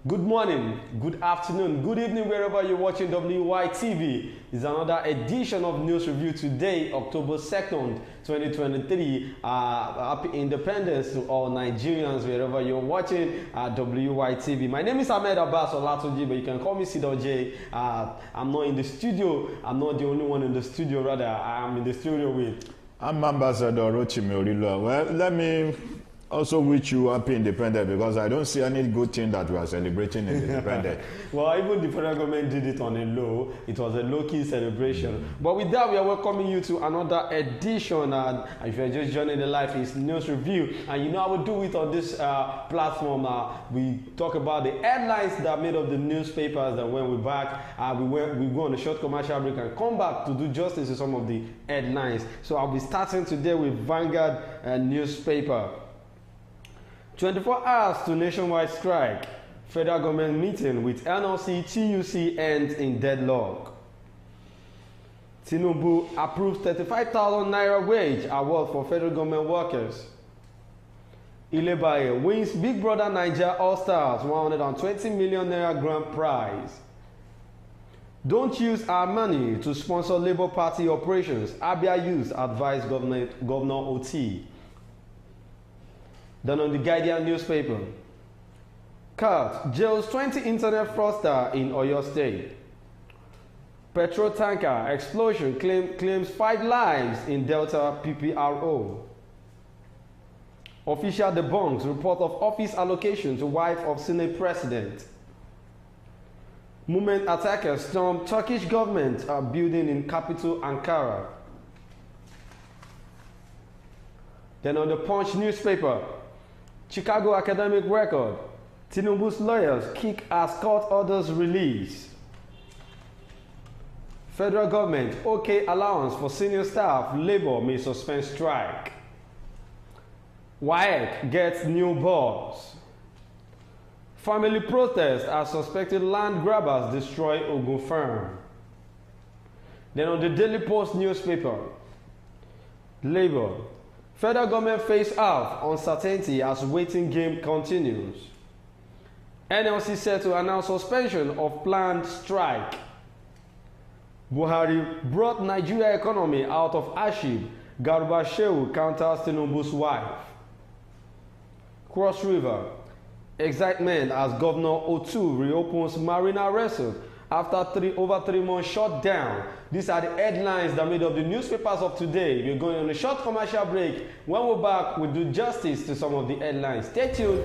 Good morning, good afternoon, good evening, wherever you're watching WYTV. It's another edition of News Review today, October 2nd, 2023. Happy Independence to all Nigerians, wherever you're watching WYTV. My name is Ahmed Abbas Olatunji, but you can call me Sido J. I'm not in the studio. I'm not the only one in the studio, rather. I'm in the studio with... I'm Ambassador Rochime Orilo. Well, let me also wish you happy independence, because I don't see any good thing that we are celebrating in independence. Well, even the federal government did it on a low. It was a low-key celebration. But with that, we are welcoming you to another edition. And if you're just joining the live, it's News Review. And you know how we do it on this platform. We talk about the headlines that made up the newspapers. That when we're back, we go on a short commercial break and come back to do justice to some of the headlines. So I'll be starting today with Vanguard newspaper. 24 hours to nationwide strike. Federal government meeting with NLC, TUC ends in deadlock. Tinubu approves 35,000 naira wage award for federal government workers. Ilebaye wins Big Brother Niger All-Stars 120 million naira grand prize. Don't use our money to sponsor Labour Party operations. Abia youth advise Governor OT. Then on the Guardian newspaper, CAT jails 20 internet fraudster in Oyo State. Petrol tanker explosion claims 5 lives in Delta PPRO. Official debunks report of office allocation to wife of Senate president. Movement attackers storm Turkish government building in capital Ankara. Then on the Punch newspaper, Chicago academic record, Tinubu's lawyers kick as court orders release. Federal government, OK allowance for senior staff, Labour may suspend strike. WAEC gets new boss. Family protest as suspected land grabbers destroy Ogun firm. Then on the Daily Post newspaper, Labour, federal government face off uncertainty as waiting game continues. NLC set to announce suspension of planned strike. Buhari brought Nigeria economy out of hardship. Garba Shehu counters Tinubu's wife. Cross River, excitement as Governor Otu reopens Marina Resort after over 3 months shut down. These are the headlines that made up the newspapers of today. We're going on a short commercial break. When we're back, we'll do justice to some of the headlines. Stay tuned.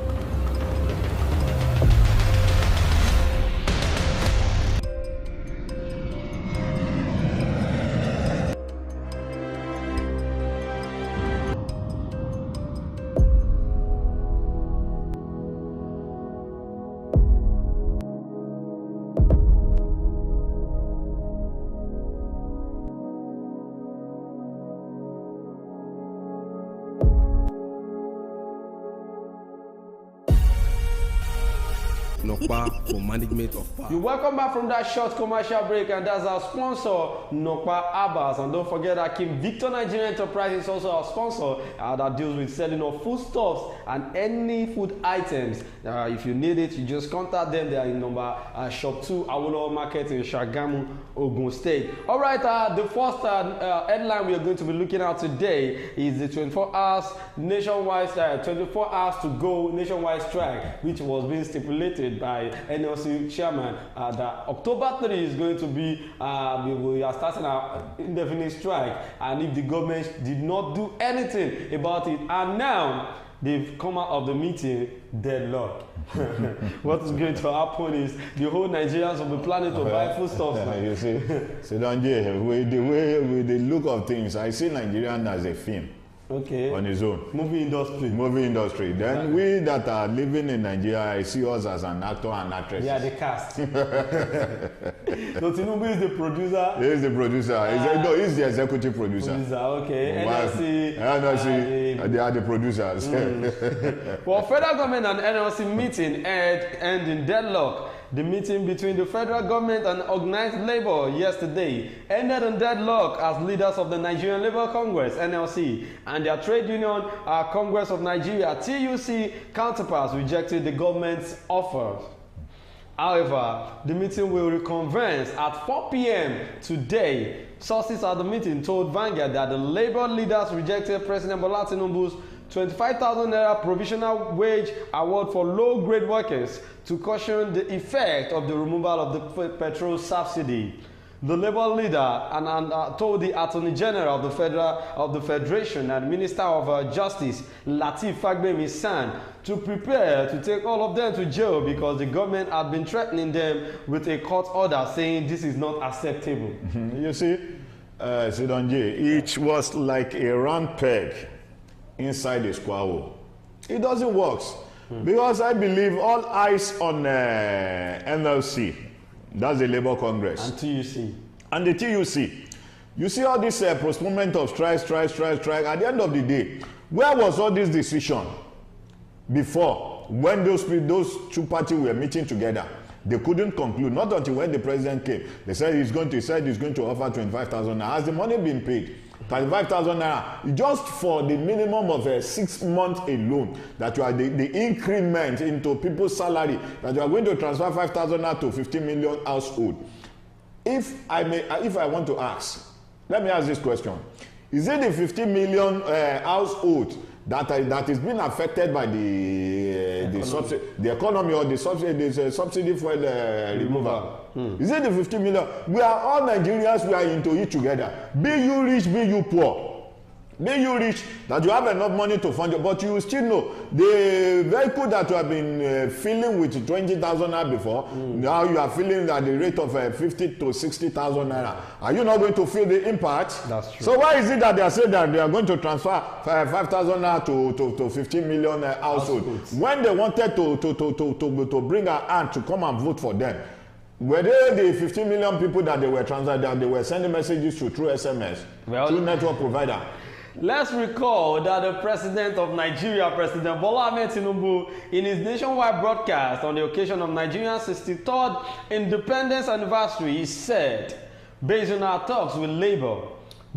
Nokpa for management of power. You're welcome back from that short commercial break, and that's our sponsor, Nokpa Abbas. And don't forget that King Victor Nigeria Enterprise is also our sponsor that deals with selling of foodstuffs and any food items. If you need it, you just contact them. They are in number shop 2 Awolowo Market in Shagamu, Ogun State. All right, the first headline we are going to be looking at today is the 24 hours nationwide 24 hours to go nationwide strike, which was being stipulated by NLC chairman that October 3 is going to be we are starting our indefinite strike, and if the government did not do anything about it, and now they've come out of the meeting deadlocked. What is going to happen is the whole Nigerians will be planning to buy foodstuffs. You see, with the look of things, I see Nigerian as a film. Okay. On his own. Movie industry. Movie industry. Then we that are living in Nigeria, I see us as an actor and actress. Yeah, the cast. So Tinubu is the producer. He is the producer. He's the executive producer. Okay. NLC, they are the producers. Well, federal government and NLC meeting end in deadlock. The meeting between the federal government and organized labor yesterday ended in deadlock as leaders of the Nigerian Labour Congress, NLC, and their trade union, Congress of Nigeria, TUC, counterparts rejected the government's offers. However, the meeting will reconvene at 4 p.m. today. Sources at the meeting told Vanguard that the Labour leaders rejected President Bola Tinubu's 25,000 naira provisional wage award for low-grade workers to cushion the effect of the removal of the petrol subsidy. The Labour leader told the Attorney General of the Federation and Minister of Justice, Lateef Fagbemi-San, to prepare to take all of them to jail because the government had been threatening them with a court order saying this is not acceptable. You see, Sidonji, it was like a round peg inside a square hole. It doesn't work because I believe all eyes on NLC. That's the Labour Congress. And TUC. And the TUC. You see all this postponement of strike. At the end of the day, where was all this decision before when those two parties were meeting together? They couldn't conclude, not until when the president came. They said he's going to offer 25,000 naira. Has the money been paid? 35,000 naira just for the minimum of 6 months alone, that you are the increment into people's salary, that you are going to transfer 5,000 naira to 15 million household. If I want to ask, let me ask this question: is it the 15 million household that is being affected by the economy or the subsidy for the removal? Is it the 50 million? We are all Nigerians, we are into it together. Be you rich, be you poor. Be you rich, that you have enough money to fund it, but you still know the vehicle that you have been filling with 20,000 naira before, now you are filling at the rate of 50 to 60,000 naira. Are you not going to feel the impact? That's true. So why is it that they are saying that they are going to transfer 5,000 naira to 15 million households when they wanted to bring an aunt to come and vote for them? Were they the 15 million people that they were that they were sending messages to through SMS, through network provider? Let's recall that the president of Nigeria, President Bola Ahmed Tinubu, in his nationwide broadcast on the occasion of Nigeria's 63rd independence anniversary, he said, based on our talks with Labour,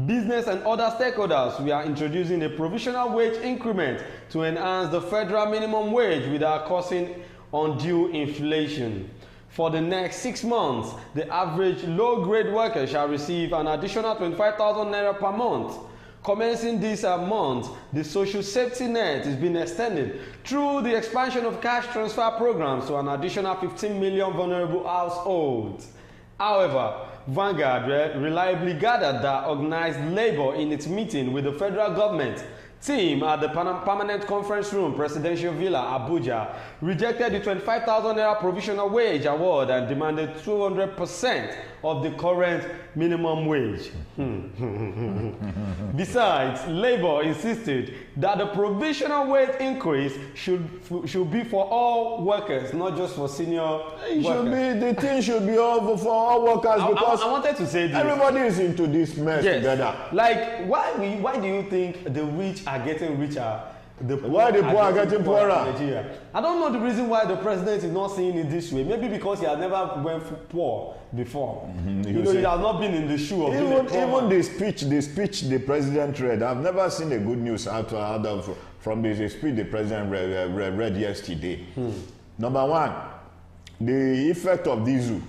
business and other stakeholders, we are introducing a provisional wage increment to enhance the federal minimum wage without causing undue inflation. For the next 6 months, the average low-grade worker shall receive an additional 25,000 naira per month. Commencing this month, the social safety net is being extended through the expansion of cash transfer programs to an additional 15 million vulnerable households. However, Vanguard reliably gathered that organized labor in its meeting with the federal government team at the Permanent Conference Room, Presidential Villa, Abuja, rejected the 25,000 naira provisional wage award and demanded 200% of the current minimum wage. Besides, Labour insisted that the provisional wage increase should be for all workers, not just for senior workers. The thing should be over for all workers because I wanted to say this. Everybody is into this mess together. Like, why do you think the rich are getting richer? Why the poor are getting poorer? I don't know the reason why the president is not seeing it this way. Maybe because he has never went poor before. He has not been in the shoe of even the speech the president read. I've never seen a good news out from the speech the president read yesterday. Number one, the effect of diesel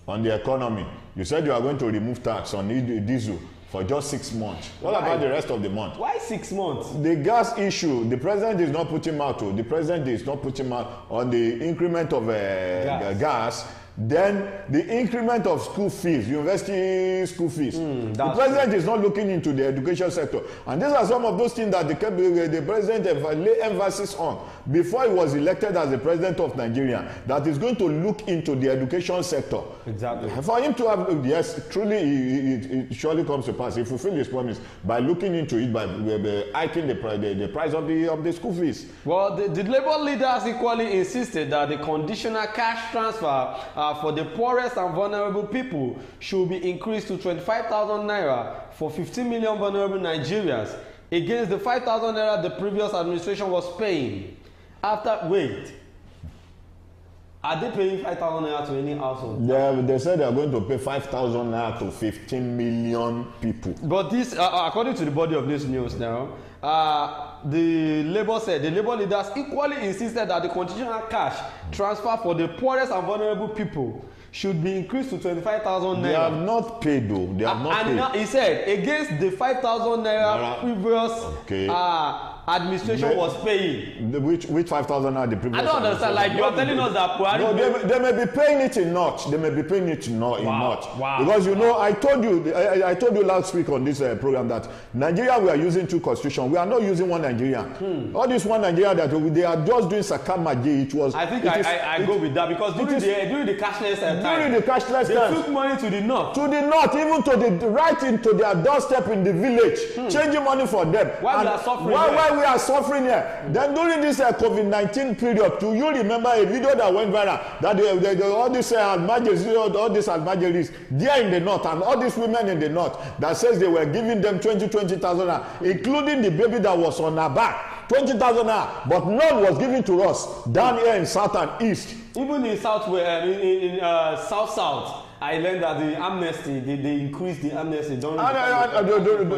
on the economy. You said you are going to remove tax on diesel for just 6 months. What about the rest of the month? Why 6 months? The gas issue, the president is not putting out. The president is not putting out on the increment of gas. Then the increment of school fees, university school fees. The president is not looking into the education sector. And these are some of those things that the president lay emphasis on before he was elected as the president of Nigeria, that is going to look into the education sector. Exactly. For him to have, yes, truly, it surely comes to pass. He fulfill his promise by looking into it, by hiking the price of the school fees. Well, the Labour leaders equally insisted that the conditional cash transfer for the poorest and vulnerable people should be increased to 25,000 naira for 15 million vulnerable Nigerians against the 5,000 naira the previous administration was paying. Are they paying 5,000 naira to any household? They said they are going to pay 5,000 naira to 15 million people. But this, according to the body of this news now, the Labour leaders equally insisted that the constitutional cash transfer for the poorest and vulnerable people should be increased to 25,000 naira. They have not paid though. They have not paid. And now he said against the 5,000 naira previous administration was paying. Which 5,000 naira the previous? I don't understand. Like you are telling us that Buhari. No, they may be paying it in not. They may be paying it in not. Wow. Because you know, I told you last week on this program that Nigeria we are using two constitutions. We are not using one Nigeria. All this one Nigeria that they are just doing sakamaji. It was. I think I go with that because during the cashless time. During the cashless time, they took money to the north. To the north, even to the right into their doorstep in the village, changing money for them. Why we are suffering? Why we are suffering here? Then during this COVID-19 period, do you remember a video that went viral that all these almajiris there in the north and all these women in the north that says they were giving them 20,000, including the baby that was on her back, 20,000, but none was given to us down here in south and east. Even in south south, I learned that the amnesty they increased the amnesty.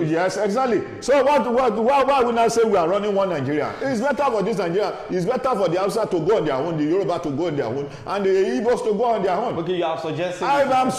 Yes, exactly. So why we now say we are running one Nigeria? It's better for this Nigeria. It's better for the Hausa to go on their own, the Yoruba to go on their own, and the Igbos to go on their own. Okay, you are suggesting. I'm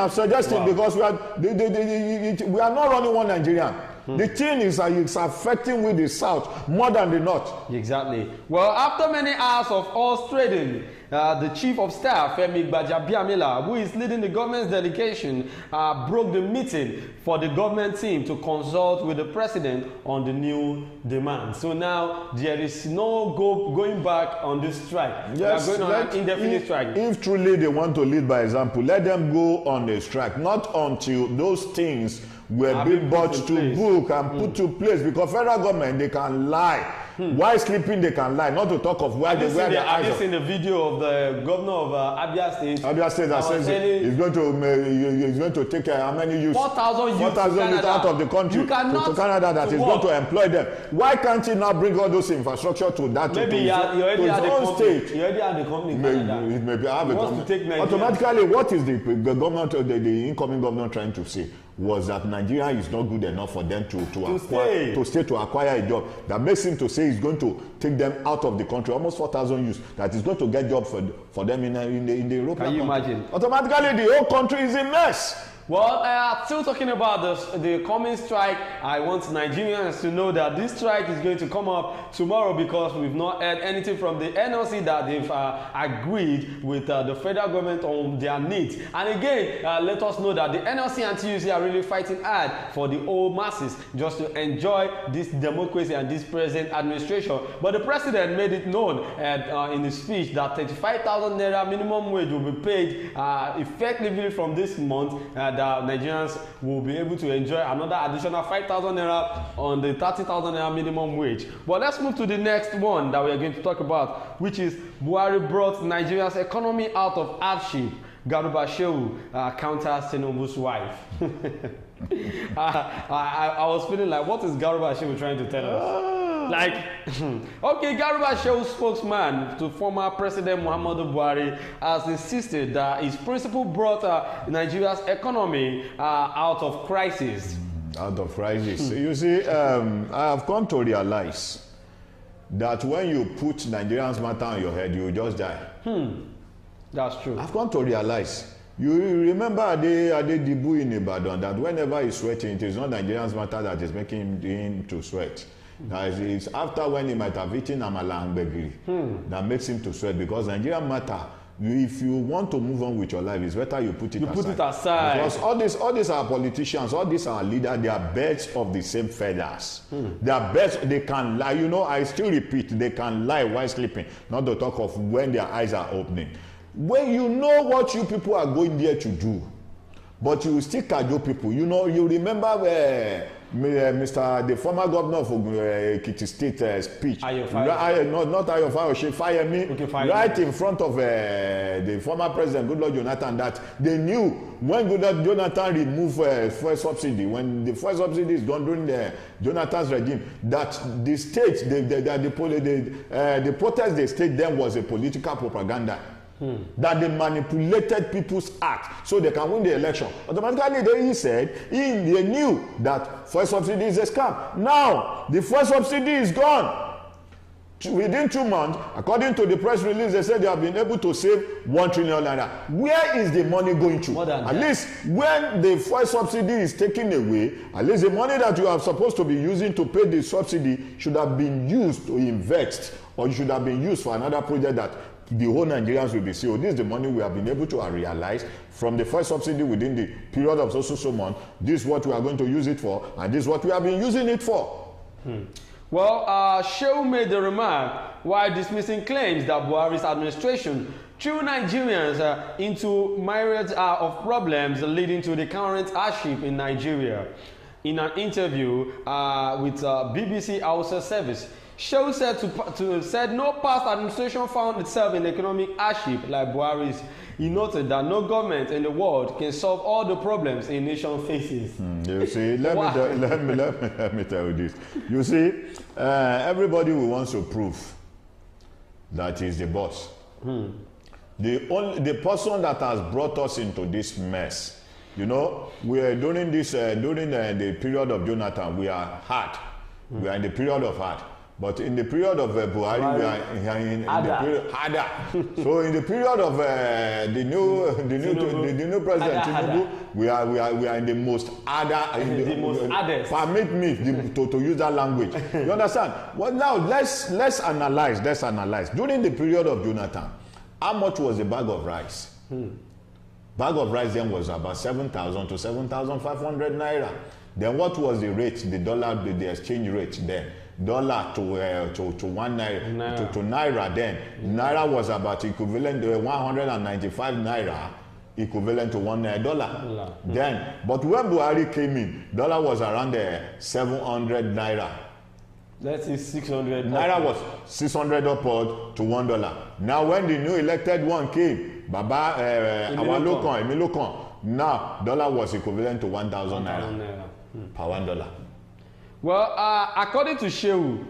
suggesting wow. Because we are not running one Nigeria. The thing is it's affecting with the south more than the north. Exactly. Well, after many hours of horse trading, the chief of staff, Femi Gbajabiamila, who is leading the government's delegation, broke the meeting for the government team to consult with the president on the new demands. So now there is no going back on this strike. Yes, they are going on an indefinite strike. If truly they want to lead by example, let them go on a strike, not until those things were being brought to book and put to place, because federal government they can lie. While sleeping they can lie, not to talk of where they wear their eyes. Have you seen the video of the governor of Abia State? Abia State that says he's going to take how many youths? 4,000 youths out of the country to Canada, that he's going to employ them. Why can't he now bring all those infrastructure to that maybe he already had the company in Canada. It may have a company. Automatically, what is the government, the incoming governor trying to say? Was that Nigeria is not good enough for them to acquire a job. That makes him to say he's going to take them out of the country, almost 4,000 youths, that is going to get jobs for them in the European country. Can you imagine? Automatically, the whole country is a mess. Well, still talking about the coming strike, I want Nigerians to know that this strike is going to come up tomorrow because we've not heard anything from the NLC that they've agreed with the federal government on their needs. And again, let us know that the NLC and TUC are really fighting hard for the old masses just to enjoy this democracy and this present administration. But the president made it known in his speech that 35,000 naira minimum wage will be paid effectively from this month. That Nigerians will be able to enjoy another additional 5,000 naira on the 30,000 naira minimum wage. But let's move to the next one that we are going to talk about, which is Buhari brought Nigeria's economy out of hardship. Garuba Shehu counters Tinubu's wife. I was feeling like, what is Garuba Shehu trying to tell us? Like, okay, Garuba Shehu's spokesman to former President Muhammadu Buhari has insisted that his principle brought Nigeria's economy out of crisis. Out of crisis. You see, I have come to realize that when you put Nigerians matter on your head, you will just die. That's true. I've come to realize. You remember Ade Dibu in Ibadan that whenever he's sweating, it is not Nigerians matter that is making him to sweat. It's after when he might have eaten amala and gbegiri that makes him to sweat, because Nigerian matter. If you want to move on with your life, it's better you put it aside. Because all these are politicians, all these are leaders, they are birds of the same feathers. They are birds, they can lie. You know, I still repeat, they can lie while sleeping, not to talk of when their eyes are opening. When you know what you people are going there to do, but you still cajole people. You know, you remember the former governor of Ekiti State speech. Not Ayofayo, Fayemi, right in front of the former president, Goodluck Jonathan, that they knew when Goodluck Jonathan removed fuel subsidy, when the fuel subsidy is done during the Jonathan's regime, that the state, the protest they staged then was a political propaganda. That they manipulated people's acts so they can win the election. Automatically, he said they knew that fuel subsidy is a scam. Now, the fuel subsidy is gone. Within 2 months, according to the press release, they said they have been able to save 1 trillion naira. Where is the money going to? At least when the fuel subsidy is taken away, at least the money that you are supposed to be using to pay the subsidy should have been used to invest, or should have been used for another project that the whole Nigerians will be seeing. So this is the money we have been able to realize from the first subsidy within the period of so month. This is what we are going to use it for, and this is what we have been using it for. Well, Shehu made the remark while dismissing claims that Buhari's administration threw Nigerians into myriad of problems leading to the current hardship in Nigeria. In an interview with BBC Hausa service, Shehu said no past administration found itself in economic hardship like Buhari's. He noted that no government in the world can solve all the problems a nation faces. You see, let me tell you this. You see, everybody who wants to prove that he's the boss. The person that has brought us into this mess, you know, we are during this during the period of Jonathan, we are hard. We are in the period of hard. But in the period of Buhari, we are in the period harder. So in the period of the new president Tinubu, we are in the most harder. The most hardest. Permit me to use that language. You understand? Well, now let's analyze. Let's analyze. During the period of Jonathan, how much was a bag of rice? Bag of rice then was about 7,000 to 7,500 naira. Then what was the rate? The dollar, the exchange rate then? Dollar to 1 naira, to naira then. Naira was about equivalent to 195 naira, equivalent to $1 then. But when Buhari came in, dollar was around 700 naira. That is 600. Naira was 600 upward to $1. Now when the new elected one came, Baba Emilokon, now dollar was equivalent to 1,000 naira per $1. Well, according to Shehu,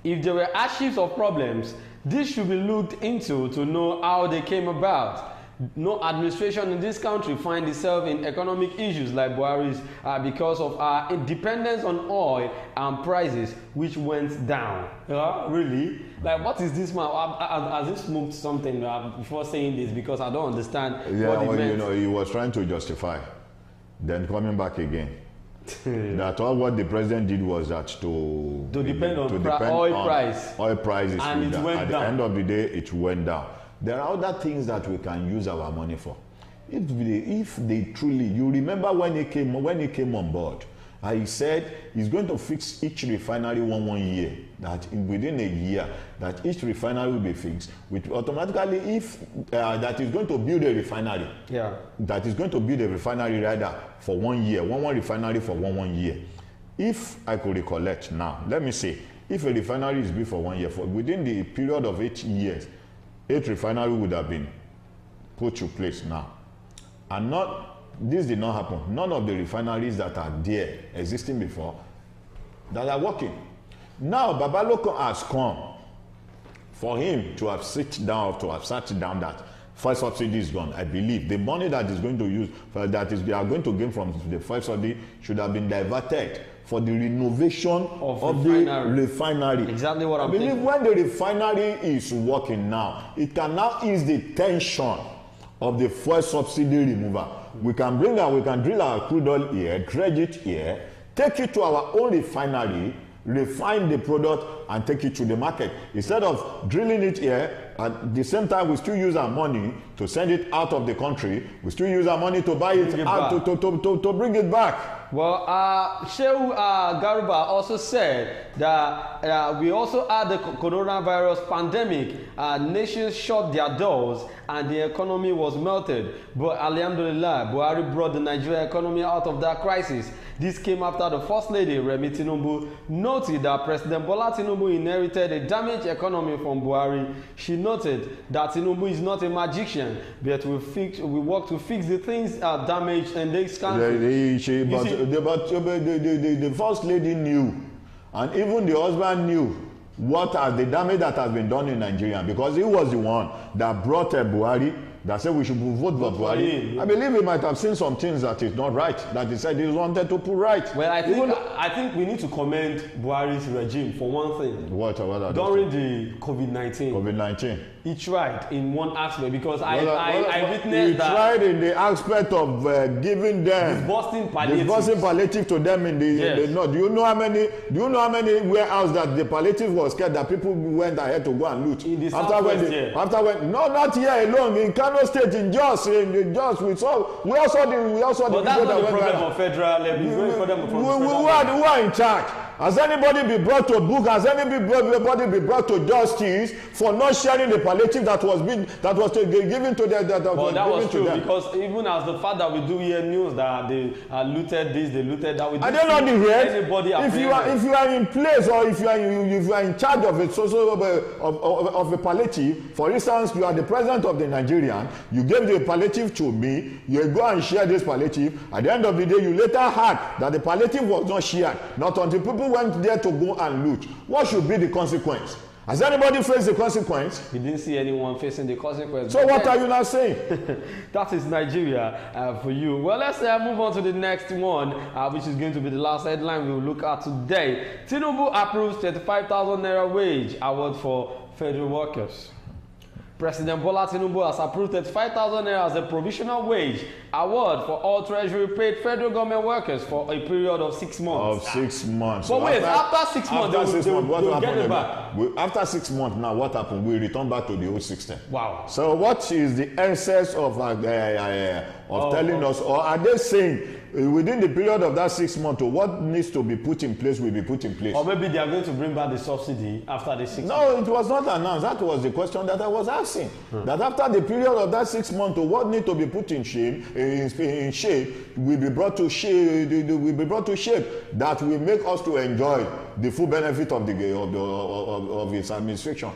if there were hardships or problems, this should be looked into to know how they came about. No administration in this country finds itself in economic issues like Buhari's because of our dependence on oil and prices, which went down. Really? Like, what is this man? Has he smoked something before saying this? Because I don't understand what it meant. You know, he was trying to justify, then coming back again. That all what the president did was that to depend on oil price. Oil prices, and it went at down. the end of the day, it went down. There are other things that we can use our money for. If they truly, you remember when he came on board, he said he's going to fix each refinery one year. That within a year, that each refinery will be fixed. Which automatically, if that is going to build a refinery, that is going to build a refinery rather for 1 year, one refinery for one year. If I could recollect now, let me say, if a refinery is built for 1 year, for within the period of 8 years, 8 refineries would have been put to place now, and this did not happen. None of the refineries that are there existing before that are working. Now Babaloko has come for him to have sat down that first subsidy is gone. I believe the money that is going to use they are going to gain from the first subsidy should have been diverted for the renovation of the refinery. Exactly what I believe. When the refinery is working now, it can now ease the tension of the first subsidy removal. We can drill our crude oil here, dredge it here, take it to our own refinery, refine the product, and take it to the market. Instead of drilling it here, at the same time we still use our money to send it out of the country. We still use our money to buy it out, to bring it back. Well, Shehu Garuba also said that we also had the coronavirus pandemic. Nations shut their doors and the economy was melted. But Alhamdulillah, Buhari brought the Nigerian economy out of that crisis. This came after the First Lady, Remi Tinubu, noted that President Bola Tinubu inherited a damaged economy from Buhari. She noted that Tinubu is not a magician, but we work to fix the things damaged in this country. The First Lady knew, and even the husband knew, what are the damage that has been done in Nigeria, because he was the one that brought Buhari, that said we should vote for Buhari. I believe he might have seen some things that is not right, that he said he wanted to put right. Well, I think we need to commend Buhari's regime for one thing. What during the COVID-19. He tried in one aspect, because I witnessed that. He tried in the aspect of giving them disbursing palliative to them in the north. Do you know how many warehouse that the palliative was kept, that people went ahead to go and loot? In the southwest, no, not here alone. In Kano State, in Jos, we also the. But that's not the problem of federal level. Who are in charge? Has anybody been brought to book? Has anybody been brought to justice for not sharing the palliative that was given to them? That was true, because even as the fact that we do hear news that they looted this, they looted that. I don't know the rate. If you are in place, or if you are in charge of of a palliative, for instance, you are the president of the Nigerian, you gave the palliative to me, you go and share this palliative. At the end of the day, you later heard that the palliative was not shared, not until people went there to go and loot. What should be the consequence? Has anybody faced the consequence? We didn't see anyone facing the consequence. So what are you now saying? That is Nigeria for you. Well, let's move on to the next one, which is going to be the last headline we will look at today. Tinubu approves 35,000 naira wage award for federal workers. President Bola Tinubu has approved 35,000 naira as a provisional wage award for all treasury-paid federal government workers for a period of 6 months. But so wait, after 6 months, they'll get it back. After 6 months, now what happened? We return back to the old system. Wow. So what is the essence of telling us, or are they saying within the period of that 6 months, what needs to be put in place will be put in place? Or maybe they are going to bring back the subsidy after the 6 months. No, it was not announced. That was the question that I was asking. That after the period of that 6 months, what needs to be put in shape will be brought to shape. That will make us to enjoy the full benefit of its administration.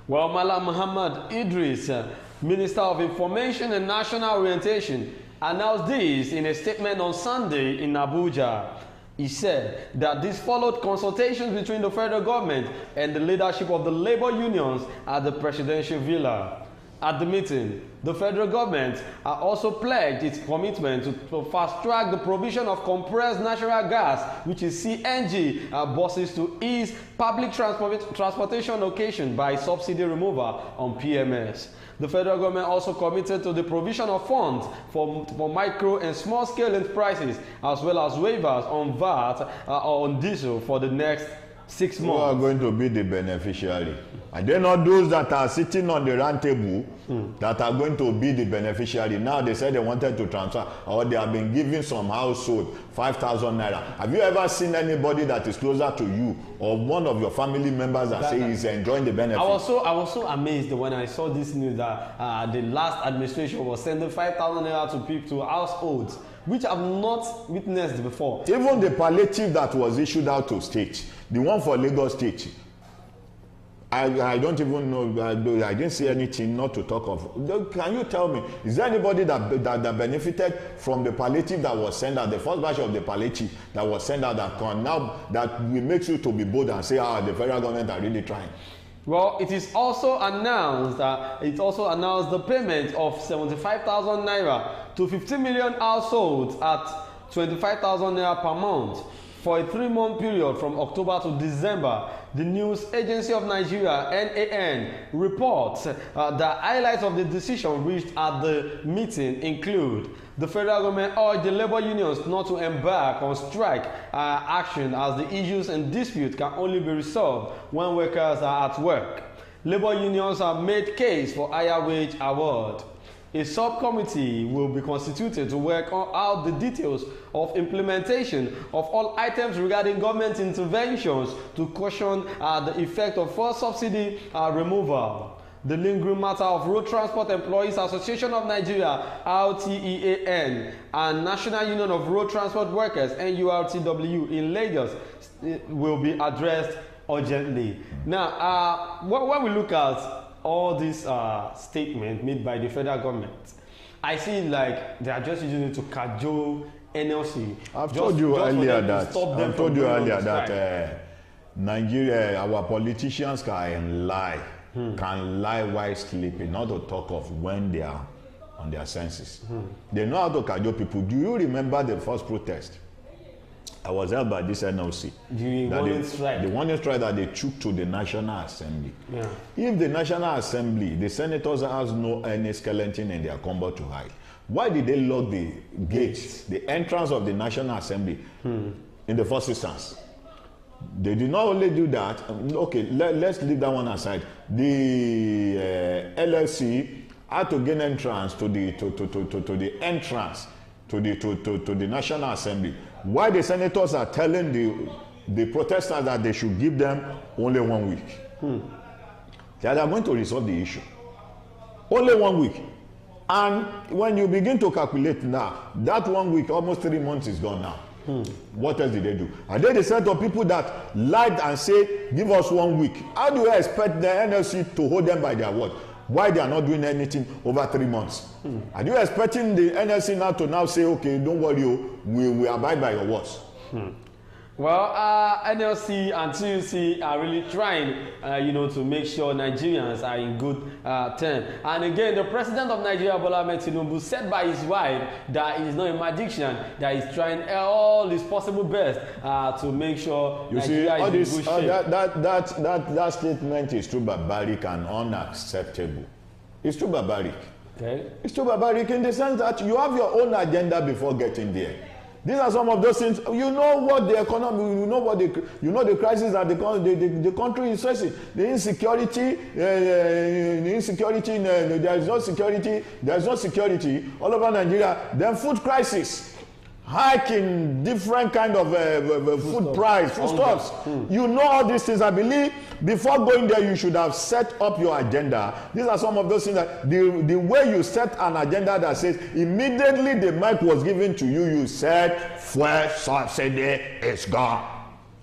Well, Malam Muhammad Idris, Minister of Information and National Orientation, announced this in a statement on Sunday in Abuja. He said that this followed consultations between the federal government and the leadership of the labor unions at the presidential villa. At the meeting, the federal government also pledged its commitment to fast-track the provision of compressed natural gas, which is CNG, buses to ease public transportation occasioned by subsidy removal on PMS. The federal government also committed to the provision of funds for micro and small-scale enterprises, as well as waivers on VAT on diesel for the next 6 months. Who are going to be the beneficiary? Are they not those that are sitting on the round table that are going to be the beneficiary? Now they said they wanted to transfer, or they have been giving some household 5,000 naira. Have you ever seen anybody that is closer to you or one of your family members that say he's enjoying the benefit? I was so amazed when I saw this news that the last administration was sending 5,000 naira to people, to households, which I've not witnessed before. Even the palliative that was issued out to state, the one for Lagos State, I don't even know. I didn't see anything not to talk of. Can you tell me, is there anybody that benefited from the palliative that was sent out, the first batch of the palliative that was sent out, that will make you to be bold and say, the federal government are really trying? Well, it also announced the payment of 75,000 naira to 50 million households at 25,000 naira per month for a 3-month period from October to December. The News Agency of Nigeria, NAN, reports that highlights of the decision reached at the meeting include: the federal government urged the labor unions not to embark on strike action, as the issues and disputes can only be resolved when workers are at work. Labor unions have made case for higher wage award. A subcommittee will be constituted to work out the details of implementation of all items regarding government interventions to cushion the effect of fuel subsidy removal. The lingering matter of Road Transport Employees Association of Nigeria, RTEAN, and National Union of Road Transport Workers, NURTW, in Lagos will be addressed urgently. Now, when we look at all this statement made by the federal government, I see like they are just using it to cajole NLC. I've told you earlier that Nigeria, our politicians can lie while sleeping, not to talk of when they are on their senses. They know how to cajole people. Do you remember the first protest? I was held by this NLC. The warning strike. The warning strike that they took to the National Assembly. Yeah. If the National Assembly, the senators has no any skeleton in their cupboard to hide, why did they lock the gates, the entrance of the National Assembly in the first instance? They did not only do that. Okay, let's leave that one aside. The LLC had to gain entrance to the entrance to the National Assembly. Why the senators are telling the protesters that they should give them only 1 week? They are going to resolve the issue. Only 1 week. And when you begin to calculate now, that 1 week, almost 3 months is gone now. What else did they do? Are they the set of people that lied and say, give us 1 week? How do you expect the NLC to hold them by their word? Why they are not doing anything over 3 months? Are you expecting the NLC now to say, okay, don't worry, we abide by your words? Well, NLC and TUC are really trying, to make sure Nigerians are in good terms. And again, the president of Nigeria, Bola Ahmed Tinubu, said by his wife that he's not a magician, that he's trying all his possible best to make sure Nigeria is in good shape. That statement is too barbaric and unacceptable. It's too barbaric. Okay. It's too barbaric in the sense that you have your own agenda before getting there. These are some of those things. You know what the economy, you know the crisis that the country is facing. The insecurity, there is no security all over Nigeria. Then food crisis, hike in different kind of food price, foodstuffs. You know all these things. I believe before going there, you should have set up your agenda. These are some of those things that the way you set an agenda that says immediately the mic was given to you, you said fuel subsidy is gone,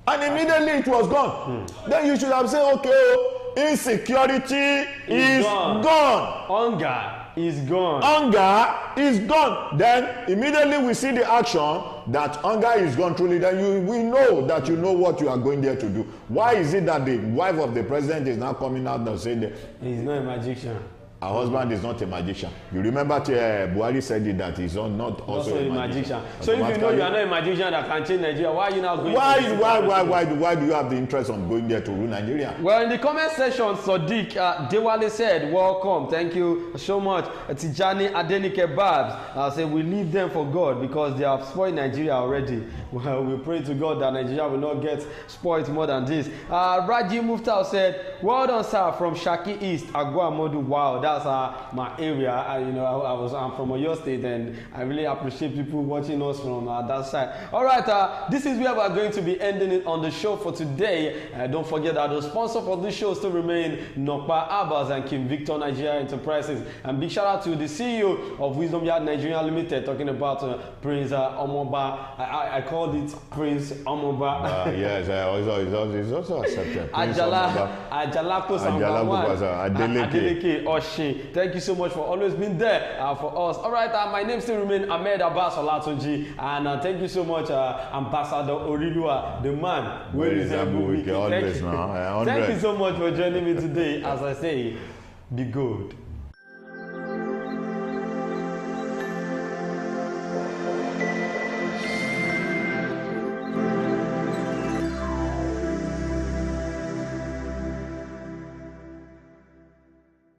and immediately it was gone. Then you should have said, okay, insecurity is gone. Hunger is gone. Hunger is gone. Then immediately we see the action that hunger is gone truly. Then we know that you know what you are going there to do. Why is it that the wife of the president is now coming out and saying that he's not a magician? Her husband is not a magician. You remember Buhari said it, that he's not also a magician. So if you know you are not a magician that can change Nigeria, why are you now going? Why do you have the interest on going there to rule Nigeria? Well, in the comment section, Sadiq Dewale said, "Welcome, thank you so much." Tijani Adenike Babs said, "We leave them for God because they have spoiled Nigeria already." Well, we pray to God that Nigeria will not get spoiled more than this. Raji Muftal said, "Well done, sir, from Shaki East, Agua Modu." Wow, that's my area. I'm from Oyo State, and I really appreciate people watching us from that side. All right, this is where we're going to be ending it on the show for today. Don't forget that the sponsor for this show still remain Nokpa Abbas and Kim Victor Nigeria Enterprises. And big shout out to the CEO of Wisdom Yard Nigeria Limited, talking about Prince Omoba. I called it Prince Omoba. Yes, it's also accepted. Ajala Adeleke Oshin. Thank you so much for always being there for us. All right, my name still remains Ahmed Abbas Olatunji, and thank you so much, Ambassador Orilua, the man where is always now. Thank you so much for joining me today. As I say, be good.